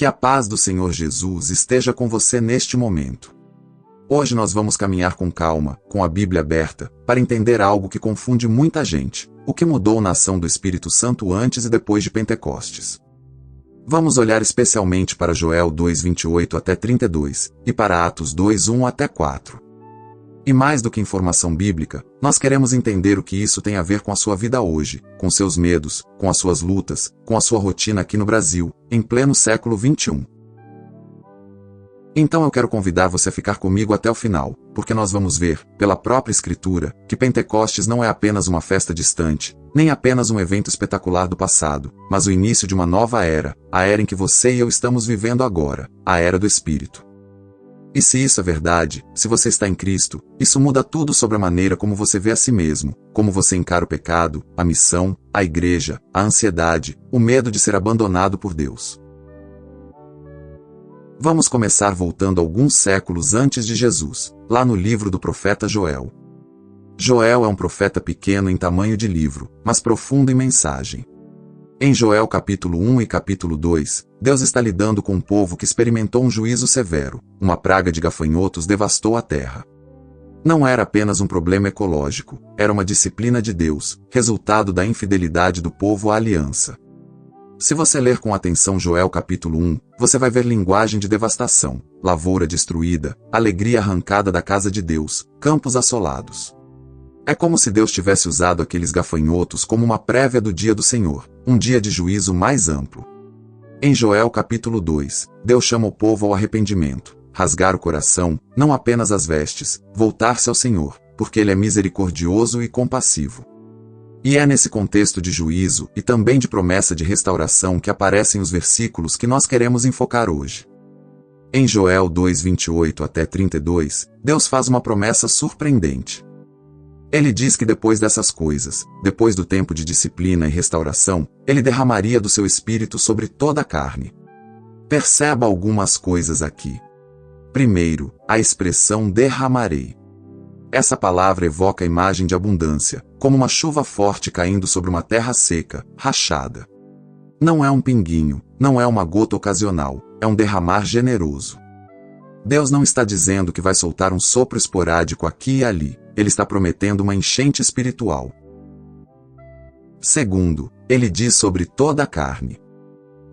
Que a paz do Senhor Jesus esteja com você neste momento. Hoje nós vamos caminhar com calma, com a Bíblia aberta, para entender algo que confunde muita gente: o que mudou na ação do Espírito Santo antes e depois de Pentecostes. Vamos olhar especialmente para Joel 2:28 até 32, e para Atos 2:1 até 4. E mais do que informação bíblica, nós queremos entender o que isso tem a ver com a sua vida hoje, com seus medos, com as suas lutas, com a sua rotina aqui no Brasil, em pleno século XXI. Então eu quero convidar você a ficar comigo até o final, porque nós vamos ver, pela própria Escritura, que Pentecostes não é apenas uma festa distante, nem apenas um evento espetacular do passado, mas o início de uma nova era, a era em que você e eu estamos vivendo agora, a era do Espírito. E se isso é verdade, se você está em Cristo, isso muda tudo sobre a maneira como você vê a si mesmo, como você encara o pecado, a missão, a igreja, a ansiedade, o medo de ser abandonado por Deus. Vamos começar voltando alguns séculos antes de Jesus, lá no livro do profeta Joel. Joel é um profeta pequeno em tamanho de livro, mas profundo em mensagem. Em Joel capítulo 1 e capítulo 2, Deus está lidando com um povo que experimentou um juízo severo, uma praga de gafanhotos devastou a terra. Não era apenas um problema ecológico, era uma disciplina de Deus, resultado da infidelidade do povo à aliança. Se você ler com atenção Joel capítulo 1, você vai ver linguagem de devastação, lavoura destruída, alegria arrancada da casa de Deus, campos assolados. É como se Deus tivesse usado aqueles gafanhotos como uma prévia do dia do Senhor, um dia de juízo mais amplo. Em Joel capítulo 2, Deus chama o povo ao arrependimento, rasgar o coração, não apenas as vestes, voltar-se ao Senhor, porque Ele é misericordioso e compassivo. E é nesse contexto de juízo e também de promessa de restauração que aparecem os versículos que nós queremos enfocar hoje. Em Joel 2:28 até 32, Deus faz uma promessa surpreendente. Ele diz que depois dessas coisas, depois do tempo de disciplina e restauração, Ele derramaria do seu Espírito sobre toda a carne. Perceba algumas coisas aqui. Primeiro, a expressão derramarei. Essa palavra evoca a imagem de abundância, como uma chuva forte caindo sobre uma terra seca, rachada. Não é um pinguinho, não é uma gota ocasional, é um derramar generoso. Deus não está dizendo que vai soltar um sopro esporádico aqui e ali. Ele está prometendo uma enchente espiritual. Segundo, ele diz sobre toda a carne.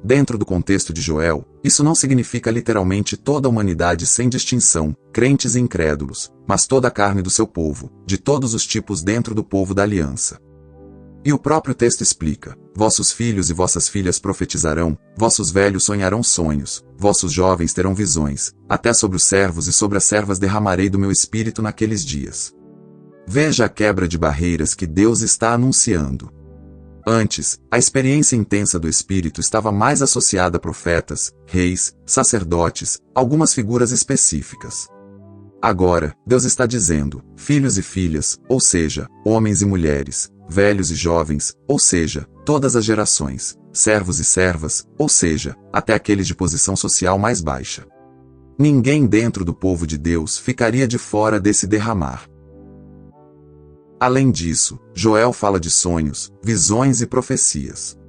Dentro do contexto de Joel, isso não significa literalmente toda a humanidade sem distinção, crentes e incrédulos, mas toda a carne do seu povo, de todos os tipos dentro do povo da aliança. E o próprio texto explica: vossos filhos e vossas filhas profetizarão, vossos velhos sonharão sonhos, vossos jovens terão visões, até sobre os servos e sobre as servas derramarei do meu espírito naqueles dias. Veja a quebra de barreiras que Deus está anunciando. Antes, a experiência intensa do Espírito estava mais associada a profetas, reis, sacerdotes, algumas figuras específicas. Agora, Deus está dizendo, filhos e filhas, ou seja, homens e mulheres, velhos e jovens, ou seja, todas as gerações, servos e servas, ou seja, até aqueles de posição social mais baixa. Ninguém dentro do povo de Deus ficaria de fora desse derramar. Além disso, Joel fala de sonhos, visões e profecias.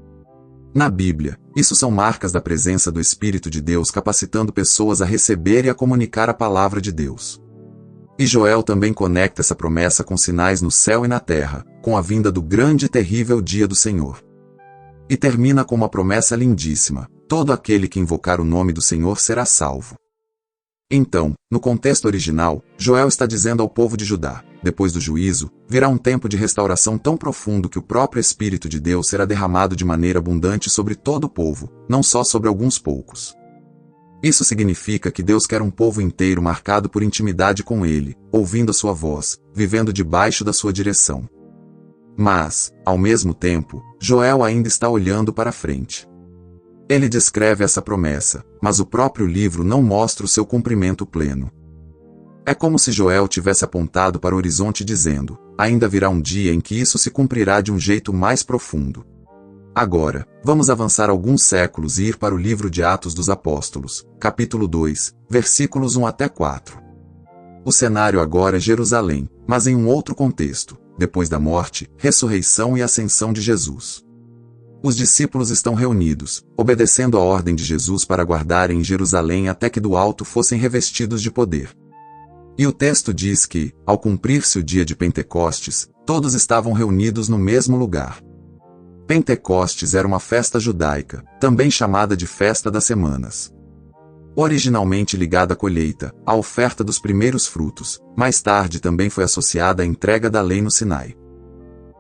Na Bíblia, isso são marcas da presença do Espírito de Deus capacitando pessoas a receber e a comunicar a palavra de Deus. E Joel também conecta essa promessa com sinais no céu e na terra, com a vinda do grande e terrível dia do Senhor. E termina com uma promessa lindíssima: todo aquele que invocar o nome do Senhor será salvo. Então, no contexto original, Joel está dizendo ao povo de Judá: depois do juízo, virá um tempo de restauração tão profundo que o próprio Espírito de Deus será derramado de maneira abundante sobre todo o povo, não só sobre alguns poucos. Isso significa que Deus quer um povo inteiro marcado por intimidade com Ele, ouvindo a sua voz, vivendo debaixo da sua direção. Mas, ao mesmo tempo, Joel ainda está olhando para frente. Ele descreve essa promessa, mas o próprio livro não mostra o seu cumprimento pleno. É como se Joel tivesse apontado para o horizonte dizendo: ainda virá um dia em que isso se cumprirá de um jeito mais profundo. Agora, vamos avançar alguns séculos e ir para o livro de Atos dos Apóstolos, capítulo 2, versículos 1 até 4. O cenário agora é Jerusalém, mas em um outro contexto, depois da morte, ressurreição e ascensão de Jesus. Os discípulos estão reunidos, obedecendo a ordem de Jesus para guardarem em Jerusalém até que do alto fossem revestidos de poder. E o texto diz que, ao cumprir-se o dia de Pentecostes, todos estavam reunidos no mesmo lugar. Pentecostes era uma festa judaica, também chamada de Festa das Semanas. Originalmente ligada à colheita, à oferta dos primeiros frutos, mais tarde também foi associada à entrega da lei no Sinai.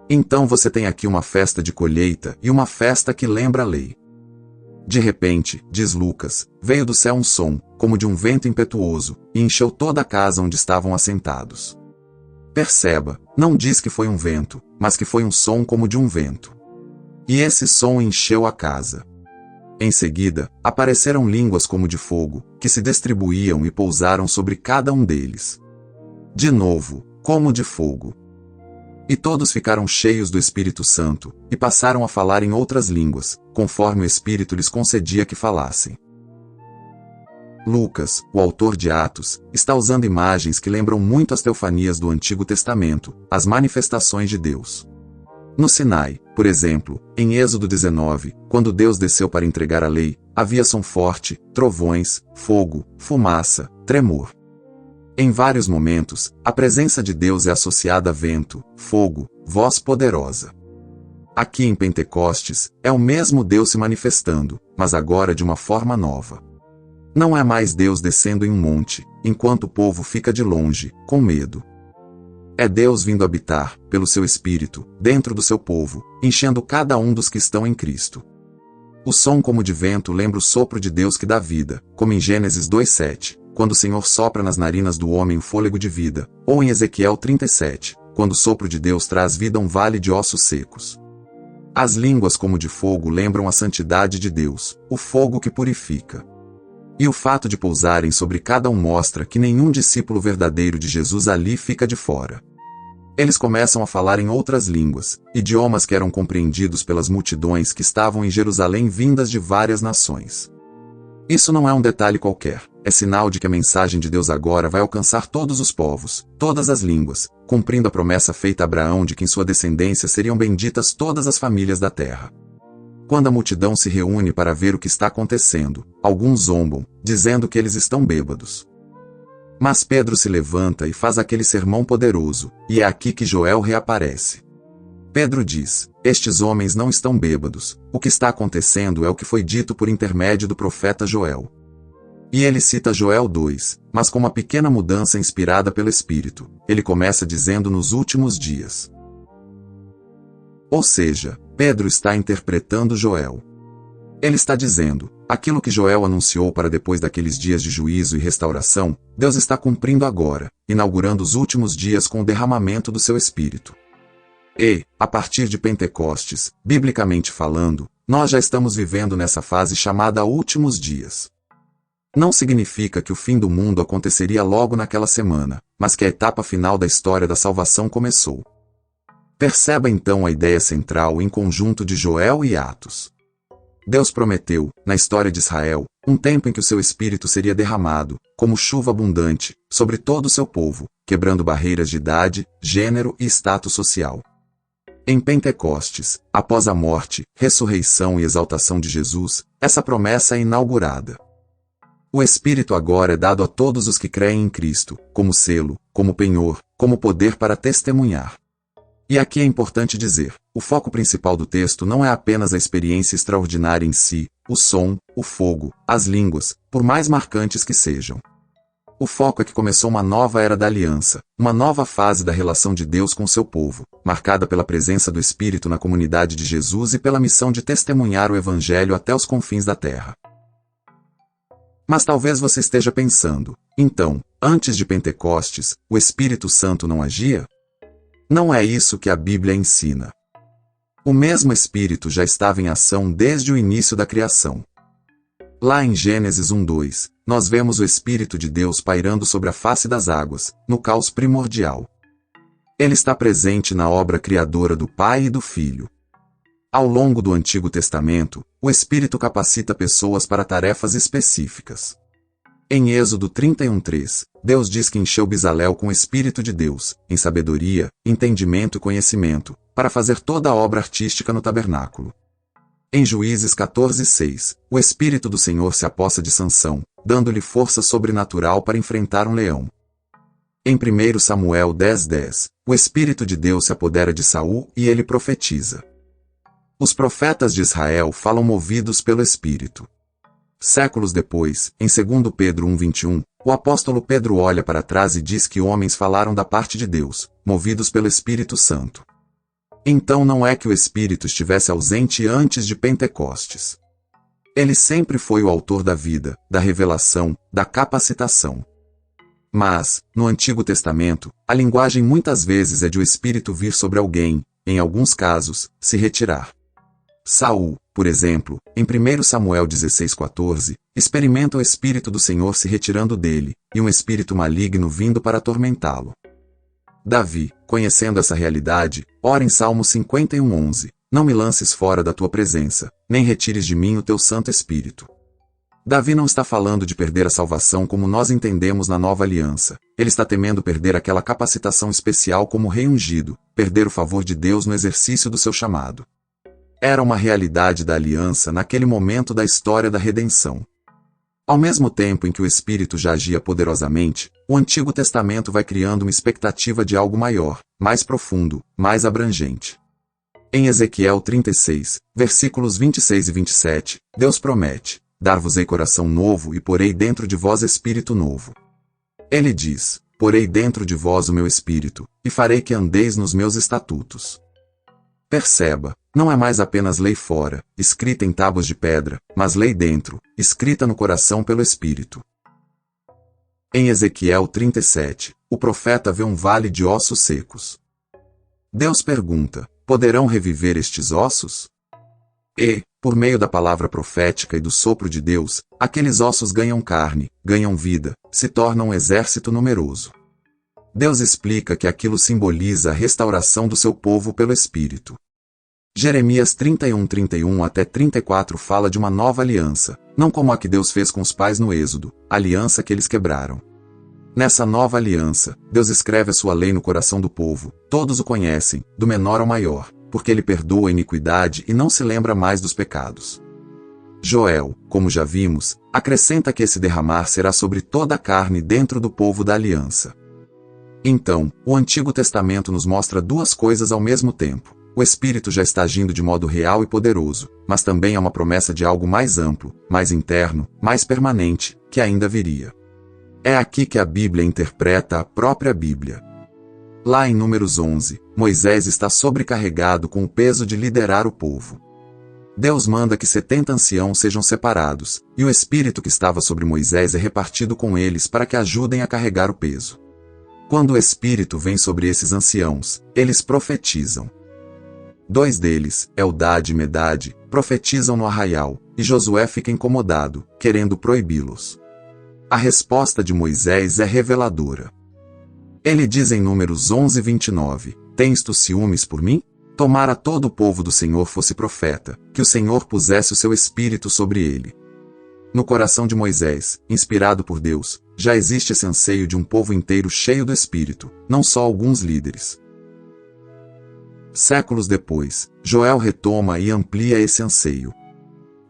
Então você tem aqui uma festa de colheita e uma festa que lembra a lei. De repente, diz Lucas, veio do céu um som, como de um vento impetuoso, e encheu toda a casa onde estavam assentados. Perceba, não diz que foi um vento, mas que foi um som como de um vento. E esse som encheu a casa. Em seguida, apareceram línguas como de fogo, que se distribuíam e pousaram sobre cada um deles. De novo, como de fogo. E todos ficaram cheios do Espírito Santo, e passaram a falar em outras línguas, conforme o Espírito lhes concedia que falassem. Lucas, o autor de Atos, está usando imagens que lembram muito as teofanias do Antigo Testamento, as manifestações de Deus. No Sinai, por exemplo, em Êxodo 19, quando Deus desceu para entregar a lei, havia som forte, trovões, fogo, fumaça, tremor. Em vários momentos, a presença de Deus é associada a vento, fogo, voz poderosa. Aqui em Pentecostes, é o mesmo Deus se manifestando, mas agora de uma forma nova. Não é mais Deus descendo em um monte, enquanto o povo fica de longe, com medo. É Deus vindo habitar, pelo seu Espírito, dentro do seu povo, enchendo cada um dos que estão em Cristo. O som como de vento lembra o sopro de Deus que dá vida, como em Gênesis 2:7, quando o Senhor sopra nas narinas do homem o fôlego de vida, ou em Ezequiel 37, quando o sopro de Deus traz vida a um vale de ossos secos. As línguas como de fogo lembram a santidade de Deus, o fogo que purifica. E o fato de pousarem sobre cada um mostra que nenhum discípulo verdadeiro de Jesus ali fica de fora. Eles começam a falar em outras línguas, idiomas que eram compreendidos pelas multidões que estavam em Jerusalém vindas de várias nações. Isso não é um detalhe qualquer, é sinal de que a mensagem de Deus agora vai alcançar todos os povos, todas as línguas, cumprindo a promessa feita a Abraão de que em sua descendência seriam benditas todas as famílias da terra. Quando a multidão se reúne para ver o que está acontecendo, alguns zombam, dizendo que eles estão bêbados. Mas Pedro se levanta e faz aquele sermão poderoso, e é aqui que Joel reaparece. Pedro diz: estes homens não estão bêbados, o que está acontecendo é o que foi dito por intermédio do profeta Joel. E ele cita Joel 2, mas com uma pequena mudança inspirada pelo Espírito, ele começa dizendo nos últimos dias. Ou seja, Pedro está interpretando Joel. Ele está dizendo, aquilo que Joel anunciou para depois daqueles dias de juízo e restauração, Deus está cumprindo agora, inaugurando os últimos dias com o derramamento do seu Espírito. E, a partir de Pentecostes, biblicamente falando, nós já estamos vivendo nessa fase chamada últimos dias. Não significa que o fim do mundo aconteceria logo naquela semana, mas que a etapa final da história da salvação começou. Perceba então a ideia central em conjunto de Joel e Atos. Deus prometeu, na história de Israel, um tempo em que o seu Espírito seria derramado, como chuva abundante, sobre todo o seu povo, quebrando barreiras de idade, gênero e status social. Em Pentecostes, após a morte, ressurreição e exaltação de Jesus, essa promessa é inaugurada. O Espírito agora é dado a todos os que creem em Cristo, como selo, como penhor, como poder para testemunhar. E aqui é importante dizer, o foco principal do texto não é apenas a experiência extraordinária em si, o som, o fogo, as línguas, por mais marcantes que sejam. O foco é que começou uma nova era da aliança, uma nova fase da relação de Deus com seu povo, marcada pela presença do Espírito na comunidade de Jesus e pela missão de testemunhar o Evangelho até os confins da terra. Mas talvez você esteja pensando, então, antes de Pentecostes, o Espírito Santo não agia? Não é isso que a Bíblia ensina. O mesmo Espírito já estava em ação desde o início da criação. Lá em Gênesis 1:2, nós vemos o Espírito de Deus pairando sobre a face das águas, no caos primordial. Ele está presente na obra criadora do Pai e do Filho. Ao longo do Antigo Testamento, o Espírito capacita pessoas para tarefas específicas. Em Êxodo 31:3, Deus diz que encheu Bezalel com o Espírito de Deus, em sabedoria, entendimento e conhecimento, para fazer toda a obra artística no tabernáculo. Em Juízes 14:6, o Espírito do Senhor se apossa de Sansão, dando-lhe força sobrenatural para enfrentar um leão. Em 1 Samuel 10:10, o Espírito de Deus se apodera de Saul e ele profetiza. Os profetas de Israel falam movidos pelo Espírito. Séculos depois, em 2 Pedro 1:21, o apóstolo Pedro olha para trás e diz que homens falaram da parte de Deus, movidos pelo Espírito Santo. Então não é que o Espírito estivesse ausente antes de Pentecostes. Ele sempre foi o autor da vida, da revelação, da capacitação. Mas, no Antigo Testamento, a linguagem muitas vezes é de o Espírito vir sobre alguém, em alguns casos, se retirar. Saul, por exemplo, em 1 Samuel 16:14, experimenta o Espírito do Senhor se retirando dele, e um espírito maligno vindo para atormentá-lo. Davi, conhecendo essa realidade, ora em Salmo 51:11, não me lances fora da tua presença, nem retires de mim o teu Santo Espírito. Davi não está falando de perder a salvação como nós entendemos na Nova Aliança, ele está temendo perder aquela capacitação especial como rei ungido, perder o favor de Deus no exercício do seu chamado. Era uma realidade da aliança naquele momento da história da redenção. Ao mesmo tempo em que o Espírito já agia poderosamente, o Antigo Testamento vai criando uma expectativa de algo maior, mais profundo, mais abrangente. Em Ezequiel 36, versículos 26 e 27, Deus promete: dar-vos-ei coração novo e porei dentro de vós espírito novo. Ele diz: porei dentro de vós o meu espírito, e farei que andeis nos meus estatutos. Perceba, não é mais apenas lei fora, escrita em tábuas de pedra, mas lei dentro, escrita no coração pelo Espírito. Em Ezequiel 37, o profeta vê um vale de ossos secos. Deus pergunta: poderão reviver estes ossos? E, por meio da palavra profética e do sopro de Deus, aqueles ossos ganham carne, ganham vida, se tornam um exército numeroso. Deus explica que aquilo simboliza a restauração do seu povo pelo Espírito. Jeremias 31:31 até 34 fala de uma nova aliança, não como a que Deus fez com os pais no Êxodo, a aliança que eles quebraram. Nessa nova aliança, Deus escreve a sua lei no coração do povo, todos o conhecem, do menor ao maior, porque ele perdoa a iniquidade e não se lembra mais dos pecados. Joel, como já vimos, acrescenta que esse derramar será sobre toda a carne dentro do povo da aliança. Então, o Antigo Testamento nos mostra duas coisas ao mesmo tempo. O Espírito já está agindo de modo real e poderoso, mas também há uma promessa de algo mais amplo, mais interno, mais permanente, que ainda viria. É aqui que a Bíblia interpreta a própria Bíblia. Lá em Números 11, Moisés está sobrecarregado com o peso de liderar o povo. Deus manda que 70 anciãos sejam separados, e o Espírito que estava sobre Moisés é repartido com eles para que ajudem a carregar o peso. Quando o Espírito vem sobre esses anciãos, eles profetizam. 2 deles, Eldade e Medade, profetizam no arraial, e Josué fica incomodado, querendo proibi-los. A resposta de Moisés é reveladora. Ele diz em Números 11:29, tens tu ciúmes por mim? Tomara todo o povo do Senhor fosse profeta, que o Senhor pusesse o seu Espírito sobre ele. No coração de Moisés, inspirado por Deus, já existe esse anseio de um povo inteiro cheio do Espírito, não só alguns líderes. Séculos depois, Joel retoma e amplia esse anseio.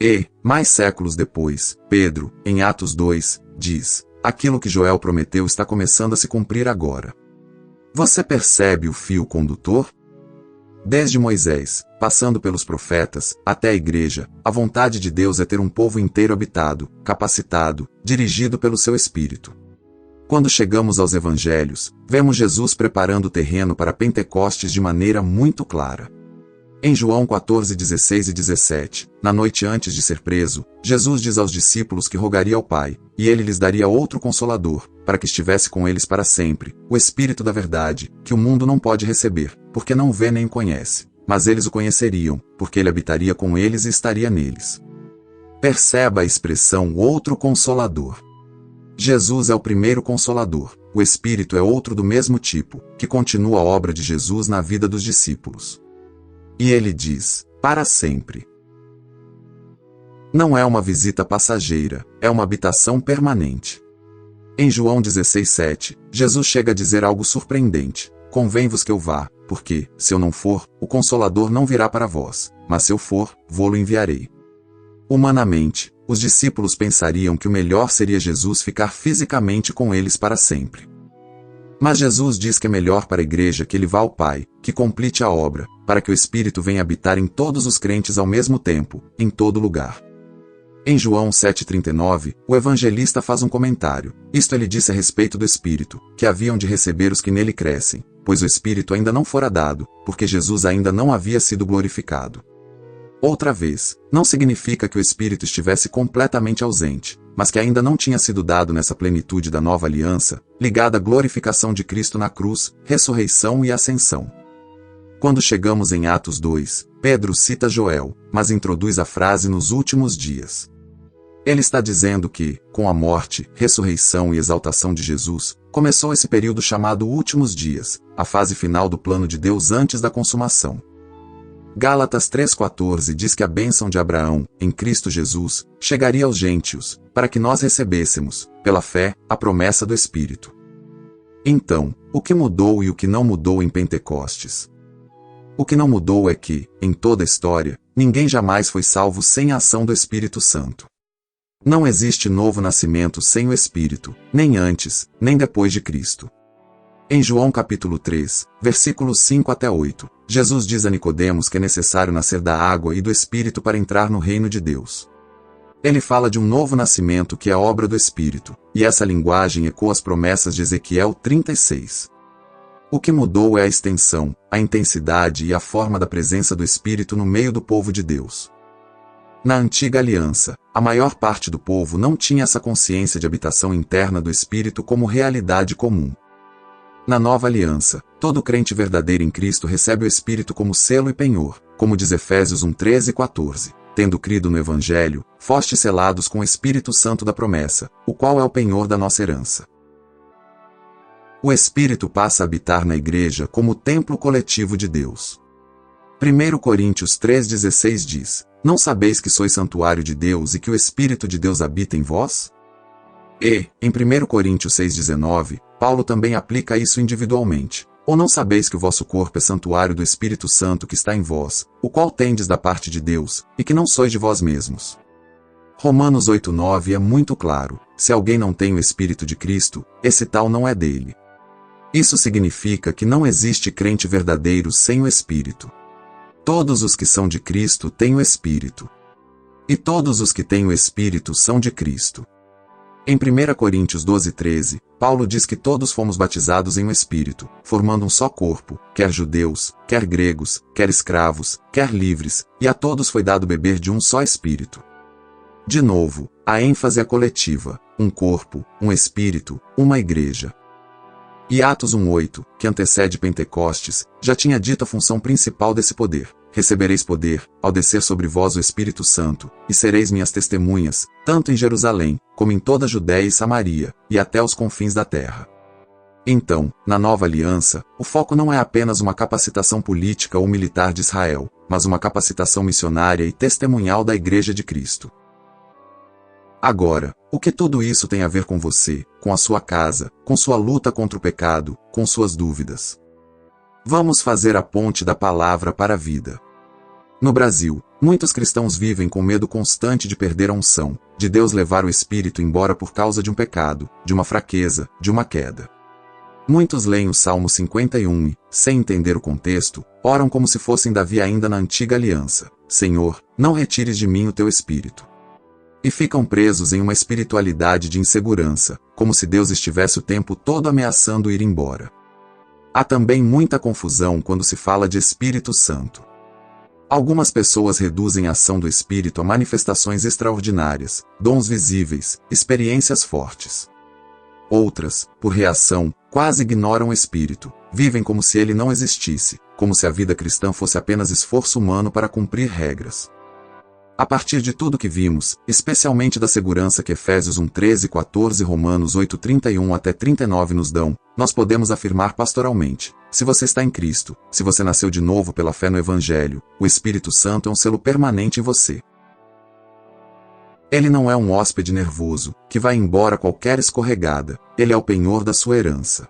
E, mais séculos depois, Pedro, em Atos 2, diz: aquilo que Joel prometeu está começando a se cumprir agora. Você percebe o fio condutor? Desde Moisés, passando pelos profetas, até a igreja, a vontade de Deus é ter um povo inteiro habitado, capacitado, dirigido pelo seu Espírito. Quando chegamos aos Evangelhos, vemos Jesus preparando o terreno para Pentecostes de maneira muito clara. Em João 14:16 e 17, na noite antes de ser preso, Jesus diz aos discípulos que rogaria ao Pai, e ele lhes daria outro Consolador, para que estivesse com eles para sempre, o Espírito da Verdade, que o mundo não pode receber, porque não vê nem conhece, mas eles o conheceriam, porque ele habitaria com eles e estaria neles. Perceba a expressão outro Consolador. Jesus é o primeiro Consolador, o Espírito é outro do mesmo tipo, que continua a obra de Jesus na vida dos discípulos. E ele diz: para sempre. Não é uma visita passageira, é uma habitação permanente. Em João 16:7, Jesus chega a dizer algo surpreendente: convém-vos que eu vá, porque, se eu não for, o Consolador não virá para vós, mas se eu for, vô-lo enviarei. Humanamente, os discípulos pensariam que o melhor seria Jesus ficar fisicamente com eles para sempre. Mas Jesus diz que é melhor para a igreja que ele vá ao Pai, que complete a obra, para que o Espírito venha habitar em todos os crentes ao mesmo tempo, em todo lugar. Em João 7,39, o evangelista faz um comentário. Isto ele disse a respeito do Espírito, que haviam de receber os que nele crescem, pois o Espírito ainda não fora dado, porque Jesus ainda não havia sido glorificado. Outra vez, não significa que o Espírito estivesse completamente ausente, mas que ainda não tinha sido dado nessa plenitude da nova aliança, ligada à glorificação de Cristo na cruz, ressurreição e ascensão. Quando chegamos em Atos 2, Pedro cita Joel, mas introduz a frase nos últimos dias. Ele está dizendo que, com a morte, ressurreição e exaltação de Jesus, começou esse período chamado últimos dias, a fase final do plano de Deus antes da consumação. Gálatas 3,14 diz que a bênção de Abraão, em Cristo Jesus, chegaria aos gentios, para que nós recebêssemos, pela fé, a promessa do Espírito. Então, o que mudou e o que não mudou em Pentecostes? O que não mudou é que, em toda a história, ninguém jamais foi salvo sem a ação do Espírito Santo. Não existe novo nascimento sem o Espírito, nem antes, nem depois de Cristo. Em João capítulo 3, versículos 5 até 8, Jesus diz a Nicodemos que é necessário nascer da água e do Espírito para entrar no reino de Deus. Ele fala de um novo nascimento que é obra do Espírito, e essa linguagem ecoa as promessas de Ezequiel 36. O que mudou é a extensão, a intensidade e a forma da presença do Espírito no meio do povo de Deus. Na antiga aliança, a maior parte do povo não tinha essa consciência de habitação interna do Espírito como realidade comum. Na nova aliança, todo crente verdadeiro em Cristo recebe o Espírito como selo e penhor, como diz Efésios 1:13 e 14. Tendo crido no Evangelho, fostes selados com o Espírito Santo da promessa, o qual é o penhor da nossa herança. O Espírito passa a habitar na igreja como o templo coletivo de Deus. 1 Coríntios 3,16 diz: Não sabeis que sois santuário de Deus e que o Espírito de Deus habita em vós? E, em 1 Coríntios 6,19, Paulo também aplica isso individualmente. Ou não sabeis que o vosso corpo é santuário do Espírito Santo que está em vós, o qual tendes da parte de Deus, e que não sois de vós mesmos? Romanos 8,9 é muito claro: se alguém não tem o Espírito de Cristo, esse tal não é dele. Isso significa que não existe crente verdadeiro sem o Espírito. Todos os que são de Cristo têm o Espírito. E todos os que têm o Espírito são de Cristo. Em 1 Coríntios 12:13, Paulo diz que todos fomos batizados em um Espírito, formando um só corpo, quer judeus, quer gregos, quer escravos, quer livres, e a todos foi dado beber de um só Espírito. De novo, a ênfase é coletiva: um corpo, um Espírito, uma igreja. E Atos 1:8, que antecede Pentecostes, já tinha dito a função principal desse poder: recebereis poder, ao descer sobre vós o Espírito Santo, e sereis minhas testemunhas, tanto em Jerusalém, como em toda a Judéia e Samaria, e até os confins da terra. Então, na nova aliança, o foco não é apenas uma capacitação política ou militar de Israel, mas uma capacitação missionária e testemunhal da Igreja de Cristo. Agora, o que tudo isso tem a ver com você, com a sua casa, com sua luta contra o pecado, com suas dúvidas? Vamos fazer a ponte da palavra para a vida. No Brasil, muitos cristãos vivem com medo constante de perder a unção, de Deus levar o Espírito embora por causa de um pecado, de uma fraqueza, de uma queda. Muitos leem o Salmo 51 e, sem entender o contexto, oram como se fossem Davi ainda na antiga aliança: Senhor, não retires de mim o teu Espírito. E ficam presos em uma espiritualidade de insegurança, como se Deus estivesse o tempo todo ameaçando ir embora. Há também muita confusão quando se fala de Espírito Santo. Algumas pessoas reduzem a ação do Espírito a manifestações extraordinárias, dons visíveis, experiências fortes. Outras, por reação, quase ignoram o Espírito, vivem como se ele não existisse, como se a vida cristã fosse apenas esforço humano para cumprir regras. A partir de tudo que vimos, especialmente da segurança que Efésios 1:13 e 14 e Romanos 8:31 até 39 nos dão, nós podemos afirmar pastoralmente: se você está em Cristo, se você nasceu de novo pela fé no Evangelho, o Espírito Santo é um selo permanente em você. Ele não é um hóspede nervoso, que vai embora qualquer escorregada, ele é o penhor da sua herança.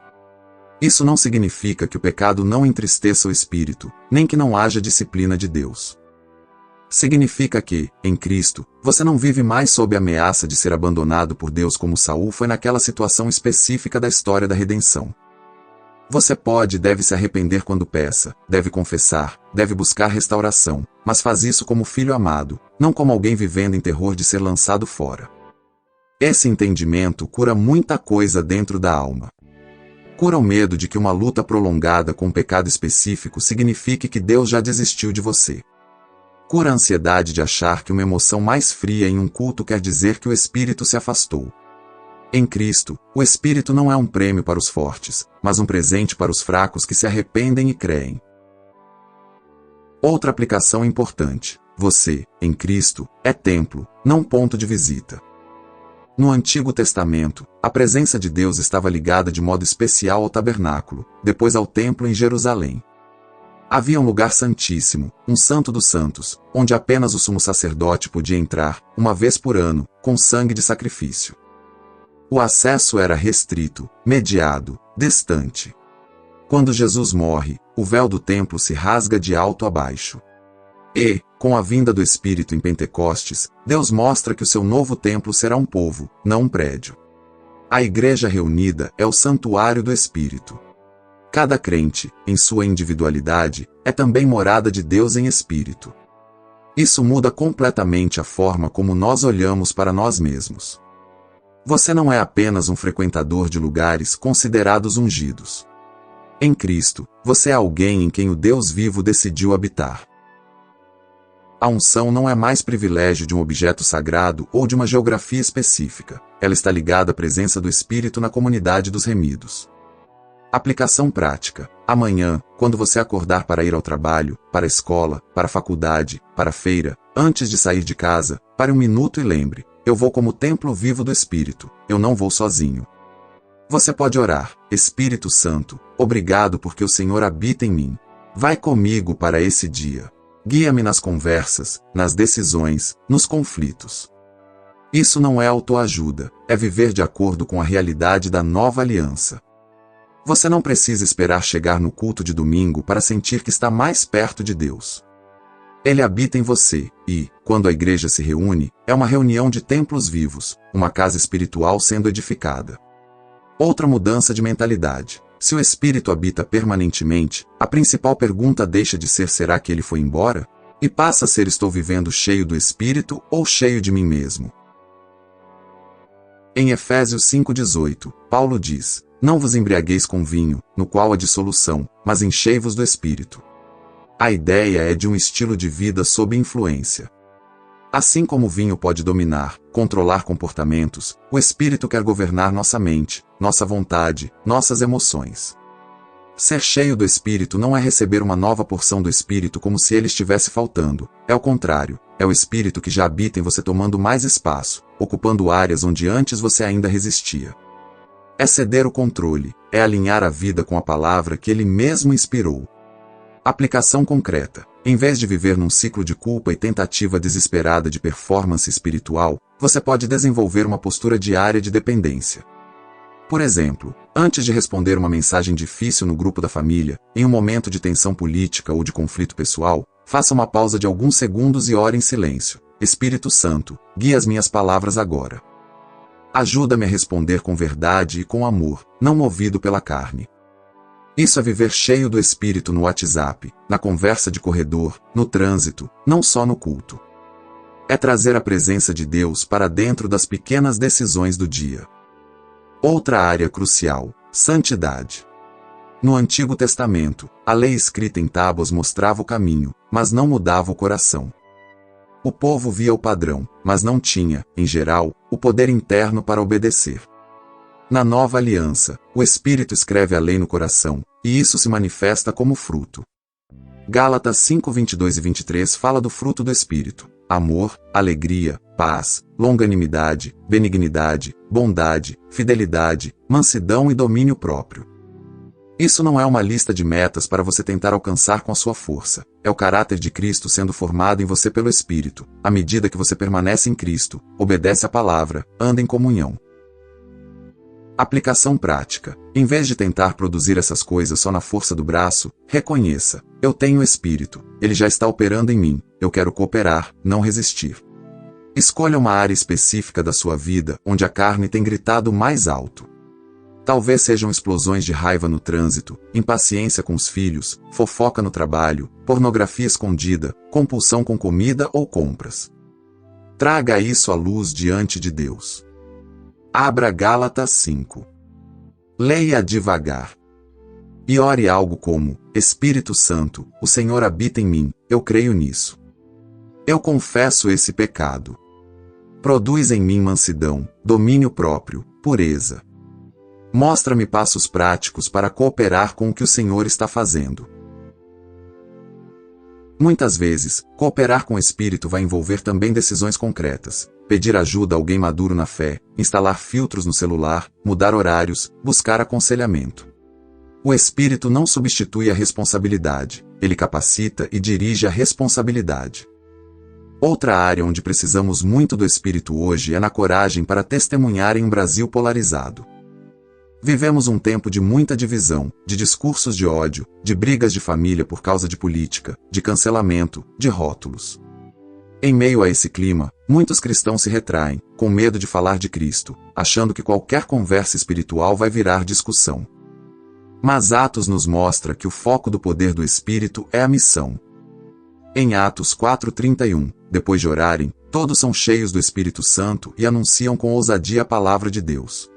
Isso não significa que o pecado não entristeça o espírito, nem que não haja disciplina de Deus. Significa que, em Cristo, você não vive mais sob a ameaça de ser abandonado por Deus como Saul foi naquela situação específica da história da redenção. Você pode e deve se arrepender quando peça, deve confessar, deve buscar restauração, mas faz isso como filho amado, não como alguém vivendo em terror de ser lançado fora. Esse entendimento cura muita coisa dentro da alma. Cura o medo de que uma luta prolongada com um pecado específico signifique que Deus já desistiu de você. Cura a ansiedade de achar que uma emoção mais fria em um culto quer dizer que o Espírito se afastou. Em Cristo, o Espírito não é um prêmio para os fortes, mas um presente para os fracos que se arrependem e creem. Outra aplicação importante: você, em Cristo, é templo, não ponto de visita. No Antigo Testamento, a presença de Deus estava ligada de modo especial ao tabernáculo, depois ao templo em Jerusalém. Havia um lugar santíssimo, um santo dos santos, onde apenas o sumo sacerdote podia entrar, uma vez por ano, com sangue de sacrifício. O acesso era restrito, mediado, distante. Quando Jesus morre, o véu do templo se rasga de alto a baixo. E, com a vinda do Espírito em Pentecostes, Deus mostra que o seu novo templo será um povo, não um prédio. A igreja reunida é o santuário do Espírito. Cada crente, em sua individualidade, é também morada de Deus em espírito. Isso muda completamente a forma como nós olhamos para nós mesmos. Você não é apenas um frequentador de lugares considerados ungidos. Em Cristo, você é alguém em quem o Deus vivo decidiu habitar. A unção não é mais privilégio de um objeto sagrado ou de uma geografia específica. Ela está ligada à presença do Espírito na comunidade dos remidos. Aplicação prática. Amanhã, quando você acordar para ir ao trabalho, para a escola, para a faculdade, para a feira, antes de sair de casa, pare um minuto e lembre: eu vou como templo vivo do Espírito, eu não vou sozinho. Você pode orar: Espírito Santo, obrigado porque o Senhor habita em mim. Vai comigo para esse dia. Guia-me nas conversas, nas decisões, nos conflitos. Isso não é autoajuda, é viver de acordo com a realidade da nova aliança. Você não precisa esperar chegar no culto de domingo para sentir que está mais perto de Deus. Ele habita em você, e, quando a igreja se reúne, é uma reunião de templos vivos, uma casa espiritual sendo edificada. Outra mudança de mentalidade. Se o Espírito habita permanentemente, a principal pergunta deixa de ser: será que ele foi embora? E passa a ser: estou vivendo cheio do Espírito ou cheio de mim mesmo? Em Efésios 5,18, Paulo diz: não vos embriagueis com vinho, no qual há dissolução, mas enchei-vos do Espírito. A ideia é de um estilo de vida sob influência. Assim como o vinho pode dominar, controlar comportamentos, o Espírito quer governar nossa mente, nossa vontade, nossas emoções. Ser cheio do Espírito não é receber uma nova porção do Espírito como se ele estivesse faltando. É o contrário, é o Espírito que já habita em você tomando mais espaço, ocupando áreas onde antes você ainda resistia. É ceder o controle, é alinhar a vida com a palavra que ele mesmo inspirou. Aplicação concreta. Em vez de viver num ciclo de culpa e tentativa desesperada de performance espiritual, você pode desenvolver uma postura diária de dependência. Por exemplo, antes de responder uma mensagem difícil no grupo da família, em um momento de tensão política ou de conflito pessoal, faça uma pausa de alguns segundos e ore em silêncio. Espírito Santo, guia as minhas palavras agora. Ajuda-me a responder com verdade e com amor, não movido pela carne. Isso é viver cheio do Espírito no WhatsApp, na conversa de corredor, no trânsito, não só no culto. É trazer a presença de Deus para dentro das pequenas decisões do dia. Outra área crucial: santidade. No Antigo Testamento, a lei escrita em tábuas mostrava o caminho, mas não mudava o coração. O povo via o padrão, mas não tinha, em geral, o poder interno para obedecer. Na Nova Aliança, o Espírito escreve a lei no coração, e isso se manifesta como fruto. Gálatas 5:22 e 23 fala do fruto do Espírito: amor, alegria, paz, longanimidade, benignidade, bondade, fidelidade, mansidão e domínio próprio. Isso não é uma lista de metas para você tentar alcançar com a sua força. É o caráter de Cristo sendo formado em você pelo Espírito. À medida que você permanece em Cristo, obedece à palavra, anda em comunhão. Aplicação prática. Em vez de tentar produzir essas coisas só na força do braço, reconheça: eu tenho o Espírito, ele já está operando em mim, eu quero cooperar, não resistir. Escolha uma área específica da sua vida onde a carne tem gritado mais alto. Talvez sejam explosões de raiva no trânsito, impaciência com os filhos, fofoca no trabalho, pornografia escondida, compulsão com comida ou compras. Traga isso à luz diante de Deus. Abra Gálatas 5. Leia devagar. E ore algo como: Espírito Santo, o Senhor habita em mim, eu creio nisso. Eu confesso esse pecado. Produz em mim mansidão, domínio próprio, pureza. Mostra-me passos práticos para cooperar com o que o Senhor está fazendo. Muitas vezes, cooperar com o Espírito vai envolver também decisões concretas. Pedir ajuda a alguém maduro na fé, instalar filtros no celular, mudar horários, buscar aconselhamento. O Espírito não substitui a responsabilidade, ele capacita e dirige a responsabilidade. Outra área onde precisamos muito do Espírito hoje é na coragem para testemunhar em um Brasil polarizado. Vivemos um tempo de muita divisão, de discursos de ódio, de brigas de família por causa de política, de cancelamento, de rótulos. Em meio a esse clima, muitos cristãos se retraem, com medo de falar de Cristo, achando que qualquer conversa espiritual vai virar discussão. Mas Atos nos mostra que o foco do poder do Espírito é a missão. Em Atos 4:31, depois de orarem, todos são cheios do Espírito Santo e anunciam com ousadia a palavra de Deus.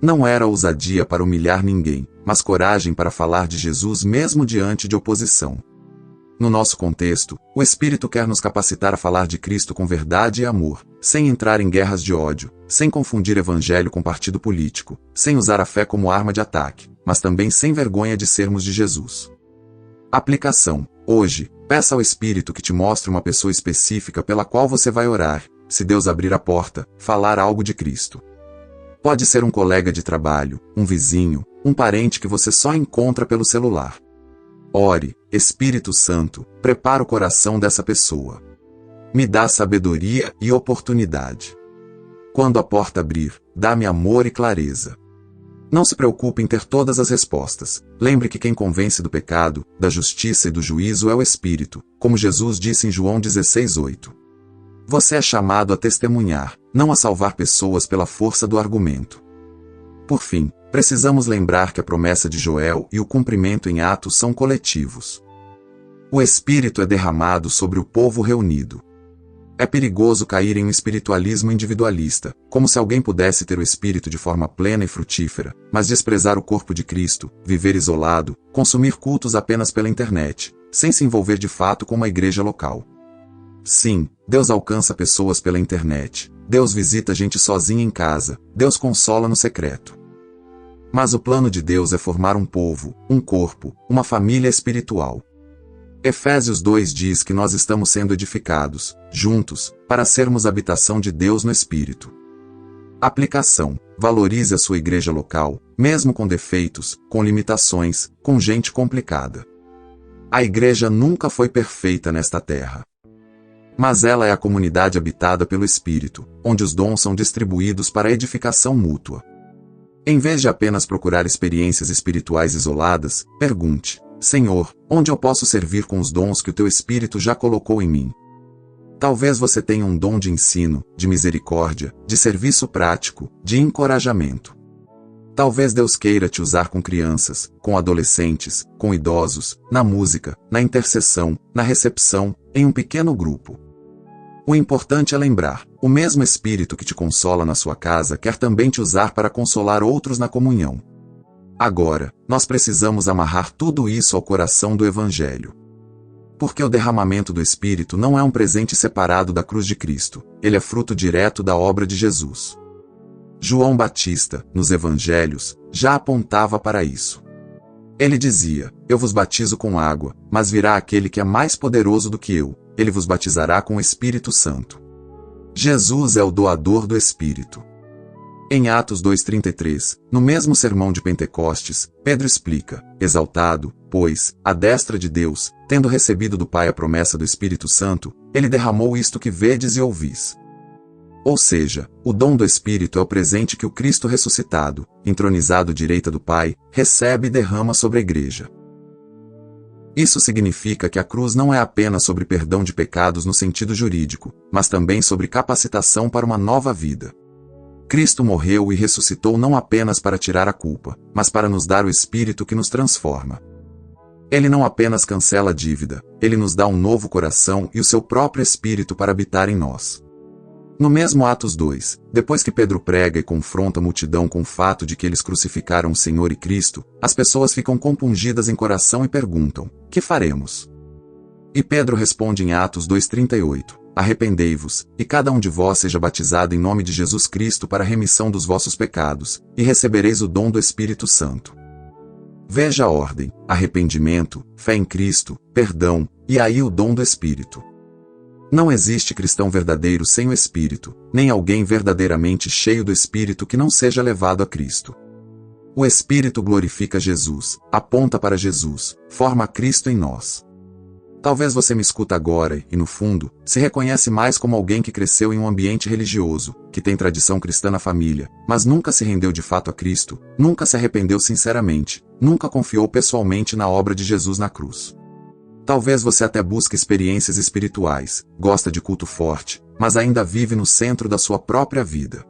Não era ousadia para humilhar ninguém, mas coragem para falar de Jesus mesmo diante de oposição. No nosso contexto, o Espírito quer nos capacitar a falar de Cristo com verdade e amor, sem entrar em guerras de ódio, sem confundir evangelho com partido político, sem usar a fé como arma de ataque, mas também sem vergonha de sermos de Jesus. Aplicação. Hoje, peça ao Espírito que te mostre uma pessoa específica pela qual você vai orar, se Deus abrir a porta, falar algo de Cristo. Pode ser um colega de trabalho, um vizinho, um parente que você só encontra pelo celular. Ore: Espírito Santo, prepara o coração dessa pessoa. Me dá sabedoria e oportunidade. Quando a porta abrir, dá-me amor e clareza. Não se preocupe em ter todas as respostas. Lembre que quem convence do pecado, da justiça e do juízo é o Espírito, como Jesus disse em João 16:8. Você é chamado a testemunhar, não a salvar pessoas pela força do argumento. Por fim, precisamos lembrar que a promessa de Joel e o cumprimento em Atos são coletivos. O Espírito é derramado sobre o povo reunido. É perigoso cair em um espiritualismo individualista, como se alguém pudesse ter o Espírito de forma plena e frutífera, mas desprezar o corpo de Cristo, viver isolado, consumir cultos apenas pela internet, sem se envolver de fato com uma igreja local. Sim, Deus alcança pessoas pela internet, Deus visita gente sozinha em casa, Deus consola no secreto. Mas o plano de Deus é formar um povo, um corpo, uma família espiritual. Efésios 2 diz que nós estamos sendo edificados, juntos, para sermos habitação de Deus no Espírito. Aplicação. Valorize a sua igreja local, mesmo com defeitos, com limitações, com gente complicada. A igreja nunca foi perfeita nesta terra. Mas ela é a comunidade habitada pelo Espírito, onde os dons são distribuídos para a edificação mútua. Em vez de apenas procurar experiências espirituais isoladas, pergunte: Senhor, onde eu posso servir com os dons que o teu Espírito já colocou em mim? Talvez você tenha um dom de ensino, de misericórdia, de serviço prático, de encorajamento. Talvez Deus queira te usar com crianças, com adolescentes, com idosos, na música, na intercessão, na recepção, em um pequeno grupo. O importante é lembrar: o mesmo Espírito que te consola na sua casa quer também te usar para consolar outros na comunhão. Agora, nós precisamos amarrar tudo isso ao coração do Evangelho. Porque o derramamento do Espírito não é um presente separado da cruz de Cristo, ele é fruto direto da obra de Jesus. João Batista, nos Evangelhos, já apontava para isso. Ele dizia: Eu vos batizo com água, mas virá aquele que é mais poderoso do que eu, ele vos batizará com o Espírito Santo. Jesus é o doador do Espírito. Em Atos 2:33, no mesmo sermão de Pentecostes, Pedro explica: Exaltado, pois, à destra de Deus, tendo recebido do Pai a promessa do Espírito Santo, ele derramou isto que vedes e ouvis. Ou seja, o dom do Espírito é o presente que o Cristo ressuscitado, entronizado à direita do Pai, recebe e derrama sobre a Igreja. Isso significa que a cruz não é apenas sobre perdão de pecados no sentido jurídico, mas também sobre capacitação para uma nova vida. Cristo morreu e ressuscitou não apenas para tirar a culpa, mas para nos dar o Espírito que nos transforma. Ele não apenas cancela a dívida, ele nos dá um novo coração e o seu próprio Espírito para habitar em nós. No mesmo Atos 2, depois que Pedro prega e confronta a multidão com o fato de que eles crucificaram o Senhor e Cristo, as pessoas ficam compungidas em coração e perguntam: que faremos? E Pedro responde em Atos 2,38, arrependei-vos, e cada um de vós seja batizado em nome de Jesus Cristo para a remissão dos vossos pecados, e recebereis o dom do Espírito Santo. Veja a ordem: arrependimento, fé em Cristo, perdão, e aí o dom do Espírito. Não existe cristão verdadeiro sem o Espírito, nem alguém verdadeiramente cheio do Espírito que não seja levado a Cristo. O Espírito glorifica Jesus, aponta para Jesus, forma Cristo em nós. Talvez você me escuta agora e, no fundo, se reconhece mais como alguém que cresceu em um ambiente religioso, que tem tradição cristã na família, mas nunca se rendeu de fato a Cristo, nunca se arrependeu sinceramente, nunca confiou pessoalmente na obra de Jesus na cruz. Talvez você até busque experiências espirituais, gosta de culto forte, mas ainda vive no centro da sua própria vida.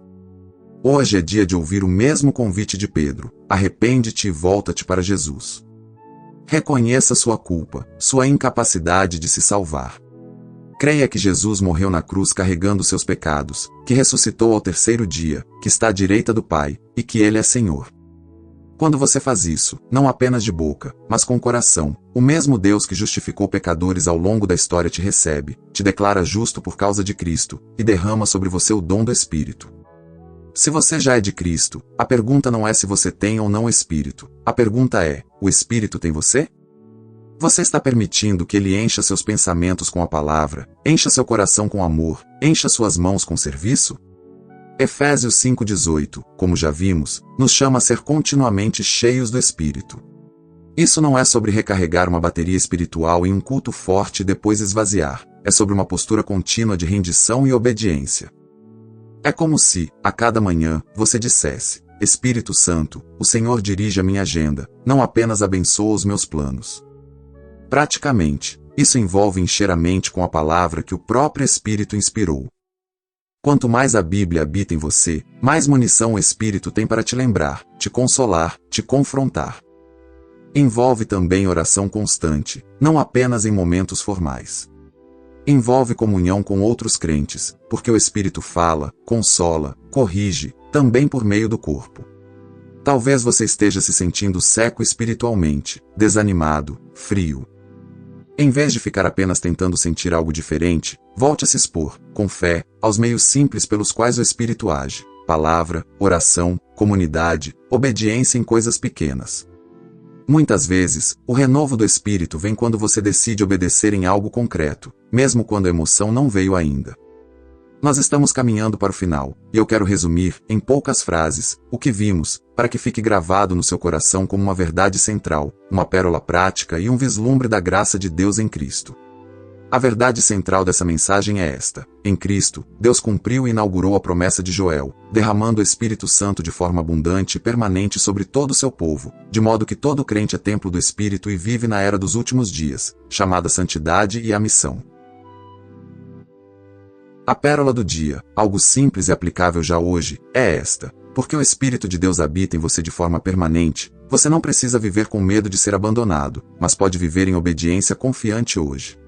Hoje é dia de ouvir o mesmo convite de Pedro: arrepende-te e volta-te para Jesus. Reconheça sua culpa, sua incapacidade de se salvar. Creia que Jesus morreu na cruz carregando seus pecados, que ressuscitou ao terceiro dia, que está à direita do Pai, e que Ele é Senhor. Quando você faz isso, não apenas de boca, mas com o coração, o mesmo Deus que justificou pecadores ao longo da história te recebe, te declara justo por causa de Cristo, e derrama sobre você o dom do Espírito. Se você já é de Cristo, a pergunta não é se você tem ou não o Espírito, a pergunta é: o Espírito tem você? Você está permitindo que Ele encha seus pensamentos com a palavra, encha seu coração com amor, encha suas mãos com serviço? Efésios 5,18, como já vimos, nos chama a ser continuamente cheios do Espírito. Isso não é sobre recarregar uma bateria espiritual em um culto forte e depois esvaziar, é sobre uma postura contínua de rendição e obediência. É como se, a cada manhã, você dissesse: Espírito Santo, o Senhor dirige a minha agenda, não apenas abençoa os meus planos. Praticamente, isso envolve encher a mente com a palavra que o próprio Espírito inspirou. Quanto mais a Bíblia habita em você, mais munição o Espírito tem para te lembrar, te consolar, te confrontar. Envolve também oração constante, não apenas em momentos formais. Envolve comunhão com outros crentes, porque o Espírito fala, consola, corrige, também por meio do corpo. Talvez você esteja se sentindo seco espiritualmente, desanimado, frio. Em vez de ficar apenas tentando sentir algo diferente, volte a se expor, com fé, aos meios simples pelos quais o Espírito age: palavra, oração, comunidade, obediência em coisas pequenas. Muitas vezes, o renovo do Espírito vem quando você decide obedecer em algo concreto, mesmo quando a emoção não veio ainda. Nós estamos caminhando para o final, e eu quero resumir, em poucas frases, o que vimos, para que fique gravado no seu coração como uma verdade central, uma pérola prática e um vislumbre da graça de Deus em Cristo. A verdade central dessa mensagem é esta: em Cristo, Deus cumpriu e inaugurou a promessa de Joel, derramando o Espírito Santo de forma abundante e permanente sobre todo o seu povo, de modo que todo crente é templo do Espírito e vive na era dos últimos dias, chamada santidade e a missão. A pérola do dia, algo simples e aplicável já hoje, é esta: porque o Espírito de Deus habita em você de forma permanente, você não precisa viver com medo de ser abandonado, mas pode viver em obediência confiante hoje.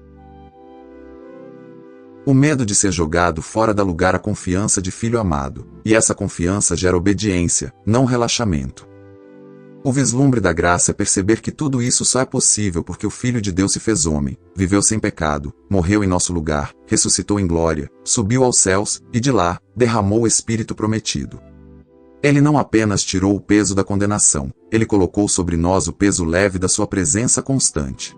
O medo de ser jogado fora dá lugar à confiança de filho amado, e essa confiança gera obediência, não relaxamento. O vislumbre da graça é perceber que tudo isso só é possível porque o Filho de Deus se fez homem, viveu sem pecado, morreu em nosso lugar, ressuscitou em glória, subiu aos céus, e de lá, derramou o Espírito prometido. Ele não apenas tirou o peso da condenação, ele colocou sobre nós o peso leve da sua presença constante.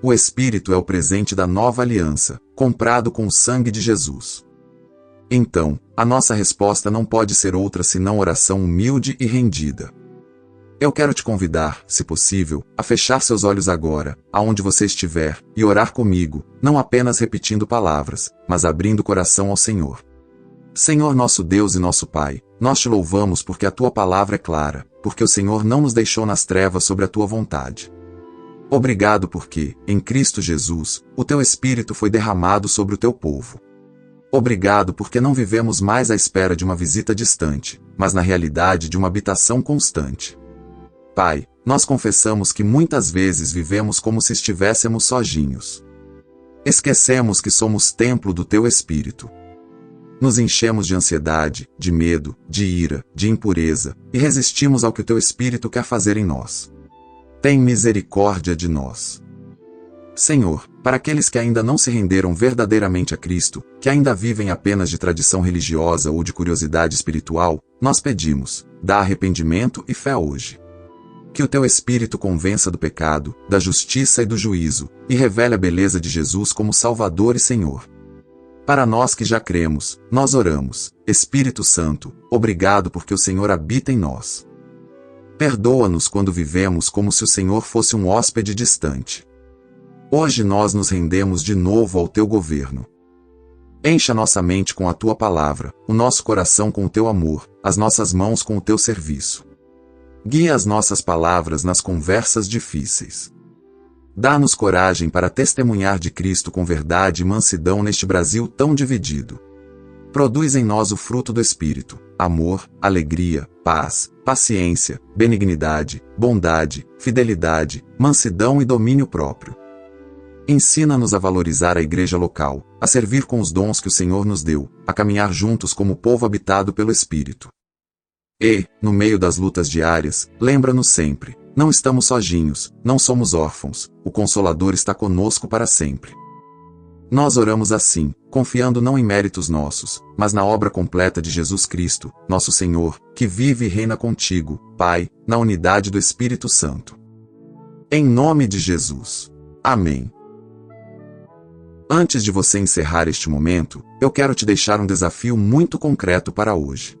O Espírito é o presente da nova aliança, comprado com o sangue de Jesus. Então, a nossa resposta não pode ser outra senão oração humilde e rendida. Eu quero te convidar, se possível, a fechar seus olhos agora, aonde você estiver, e orar comigo, não apenas repetindo palavras, mas abrindo o coração ao Senhor. Senhor nosso Deus e nosso Pai, nós te louvamos porque a tua palavra é clara, porque o Senhor não nos deixou nas trevas sobre a tua vontade. Obrigado porque, em Cristo Jesus, o teu Espírito foi derramado sobre o teu povo. Obrigado porque não vivemos mais à espera de uma visita distante, mas na realidade de uma habitação constante. Pai, nós confessamos que muitas vezes vivemos como se estivéssemos sozinhos. Esquecemos que somos templo do teu Espírito. Nos enchemos de ansiedade, de medo, de ira, de impureza, e resistimos ao que o teu Espírito quer fazer em nós. Tem misericórdia de nós. Senhor, para aqueles que ainda não se renderam verdadeiramente a Cristo, que ainda vivem apenas de tradição religiosa ou de curiosidade espiritual, nós pedimos, dá arrependimento e fé hoje. Que o teu Espírito convença do pecado, da justiça e do juízo, e revele a beleza de Jesus como Salvador e Senhor. Para nós que já cremos, nós oramos, Espírito Santo, obrigado porque o Senhor habita em nós. Perdoa-nos quando vivemos como se o Senhor fosse um hóspede distante. Hoje nós nos rendemos de novo ao teu governo. Encha nossa mente com a tua palavra, o nosso coração com o teu amor, as nossas mãos com o teu serviço. Guia as nossas palavras nas conversas difíceis. Dá-nos coragem para testemunhar de Cristo com verdade e mansidão neste Brasil tão dividido. Produz em nós o fruto do Espírito, amor, alegria, paz, paciência, benignidade, bondade, fidelidade, mansidão e domínio próprio. Ensina-nos a valorizar a igreja local, a servir com os dons que o Senhor nos deu, a caminhar juntos como povo habitado pelo Espírito. E, no meio das lutas diárias, lembra-nos sempre, não estamos sozinhos, não somos órfãos, o Consolador está conosco para sempre. Nós oramos assim, confiando não em méritos nossos, mas na obra completa de Jesus Cristo, nosso Senhor, que vive e reina contigo, Pai, na unidade do Espírito Santo. Em nome de Jesus. Amém. Antes de você encerrar este momento, eu quero te deixar um desafio muito concreto para hoje.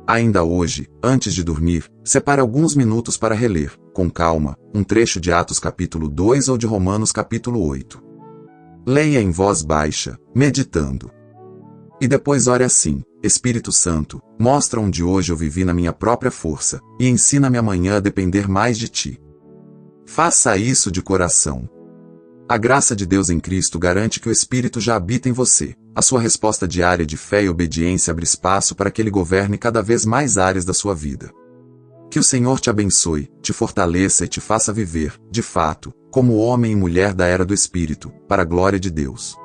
Ainda hoje, antes de dormir, separe alguns minutos para reler, com calma, um trecho de Atos capítulo 2 ou de Romanos capítulo 8. Leia em voz baixa, meditando. E depois ore assim, Espírito Santo, mostra onde hoje eu vivi na minha própria força, e ensina-me amanhã a depender mais de ti. Faça isso de coração. A graça de Deus em Cristo garante que o Espírito já habita em você. A sua resposta diária de fé e obediência abre espaço para que Ele governe cada vez mais áreas da sua vida. Que o Senhor te abençoe, te fortaleça e te faça viver, de fato, como homem e mulher da era do Espírito, para a glória de Deus.